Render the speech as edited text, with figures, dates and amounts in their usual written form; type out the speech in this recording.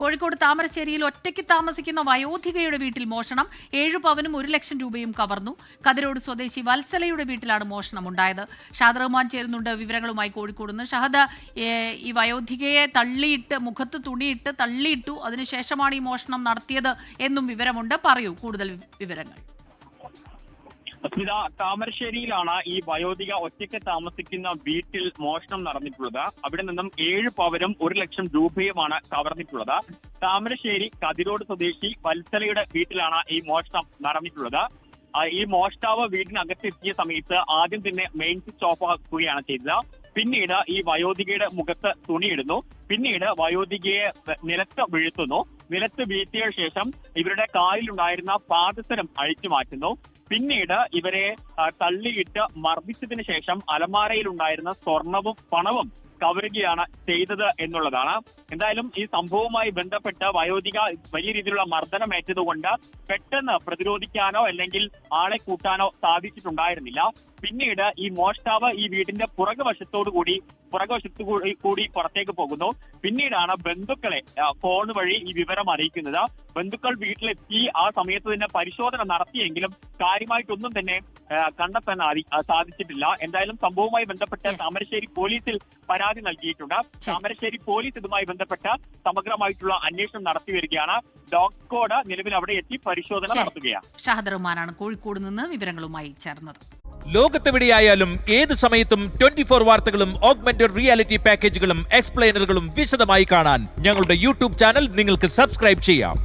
കോഴിക്കോട് താമരശ്ശേരിയിൽ ഒറ്റയ്ക്ക് താമസിക്കുന്ന വയോധികയുടെ വീട്ടിൽ മോഷണം. 7 പവനും 1 ലക്ഷം രൂപയും കവർന്നു. കതിരോട് സ്വദേശി വത്സലയുടെ വീട്ടിലാണ് മോഷണം ഉണ്ടായത്. ഷാദ് റഹ്മാൻ ചേരുന്നുണ്ട് വിവരങ്ങളുമായി കോഴിക്കോട് നിന്ന്. ഷഹദ്, ഈ വയോധികയെ തള്ളിയിട്ട്, മുഖത്ത് തുണിയിട്ട് തള്ളിയിട്ടു, അതിനുശേഷമാണ് ഈ മോഷണം നടത്തിയത് എന്നും വിവരമുണ്ട്. പറയൂ കൂടുതൽ വിവരങ്ങൾ. സ്മിത, താമരശ്ശേരിയിലാണ് ഈ വയോധിക ഒറ്റയ്ക്ക് താമസിക്കുന്ന വീട്ടിൽ മോഷണം നടന്നിട്ടുള്ളത്. അവിടെ നിന്നും 7 പവനും 1 ലക്ഷം രൂപയുമാണ് കവർന്നിട്ടുള്ളത്. താമരശ്ശേരി കതിരോട് സ്വദേശി വത്സലയുടെ വീട്ടിലാണ് ഈ മോഷണം നടന്നിട്ടുള്ളത്. ഈ മോഷ്ടാവ് വീടിനകത്തെത്തിയ സമയത്ത് ആദ്യം തന്നെ മെയിൻ സ്വിച്ച് ഓഫ് ആക്കുകയാണ് ചെയ്തത്. പിന്നീട് ഈ വയോധികയുടെ മുഖത്ത് തുണിയിടുന്നു. പിന്നീട് വയോധികയെ നിലത്ത് വീഴ്ത്തുന്നു. നിലത്ത് വീഴ്ത്തിയ ശേഷം ഇവരുടെ കാലിലുണ്ടായിരുന്ന പാദസരം അഴിച്ചു മാറ്റുന്നു. പിന്നീട് ഇവരെ തള്ളിയിട്ട് മർദ്ദിച്ചതിന് ശേഷം അലമാരയിലുണ്ടായിരുന്ന സ്വർണവും പണവും കവരുകയാണ് ചെയ്തത് എന്നുള്ളതാണ്. എന്തായാലും ഈ സംഭവവുമായി ബന്ധപ്പെട്ട് വയോധിക വലിയ രീതിയിലുള്ള മർദ്ദനമേറ്റതുകൊണ്ട് പെട്ടെന്ന് പ്രതിരോധിക്കാനോ അല്ലെങ്കിൽ ആളെ കൂട്ടാനോ സാധിച്ചിട്ടുണ്ടായിരുന്നില്ല. പിന്നീട് ഈ മോഷ്ടാവ് ഈ വീടിന്റെ പുറകുവശത്തു കൂടി പുറത്തേക്ക് പോകുന്നു. പിന്നീടാണ് ബന്ധുക്കളെ ഫോൺ വഴി ഈ വിവരം അറിയിക്കുന്നത്. ബന്ധുക്കൾ വീട്ടിലെത്തി ആ സമയത്ത് തന്നെ പരിശോധന നടത്തിയെങ്കിലും കാര്യമായിട്ടൊന്നും തന്നെ കണ്ടെത്താൻ സാധിച്ചിട്ടില്ല. എന്തായാലും സംഭവവുമായി ബന്ധപ്പെട്ട് താമരശ്ശേരി പോലീസിൽ പരാതി നൽകിയിട്ടുണ്ട്. താമരശ്ശേരി പോലീസ് ഇതുമായി ബന്ധപ്പെട്ട് സമഗ്രമായിട്ടുള്ള അന്വേഷണം നടത്തി വരികയാണ്. ഡോഗ് സ്ക്വാഡ് നിലവിൽ അവിടെ എത്തി പരിശോധന നടത്തുകയാണ്. ഷഹദ് റഹ്മാനാണ് കോഴിക്കോട് നിന്ന് വിവരങ്ങളുമായി ചേർന്നത്. ലോകത്തെവിടെയായാലും ഏത് സമയത്തും 24 വാർത്തകളും ഓഗ്മെന്റഡ് റിയാലിറ്റി പാക്കേജുകളും എക്സ്പ്ലെയിനറുകളും വിശദമായി കാണാൻ ഞങ്ങളുടെ യൂട്യൂബ് ചാനൽ നിങ്ങൾക്ക് സബ്സ്ക്രൈബ് ചെയ്യാം.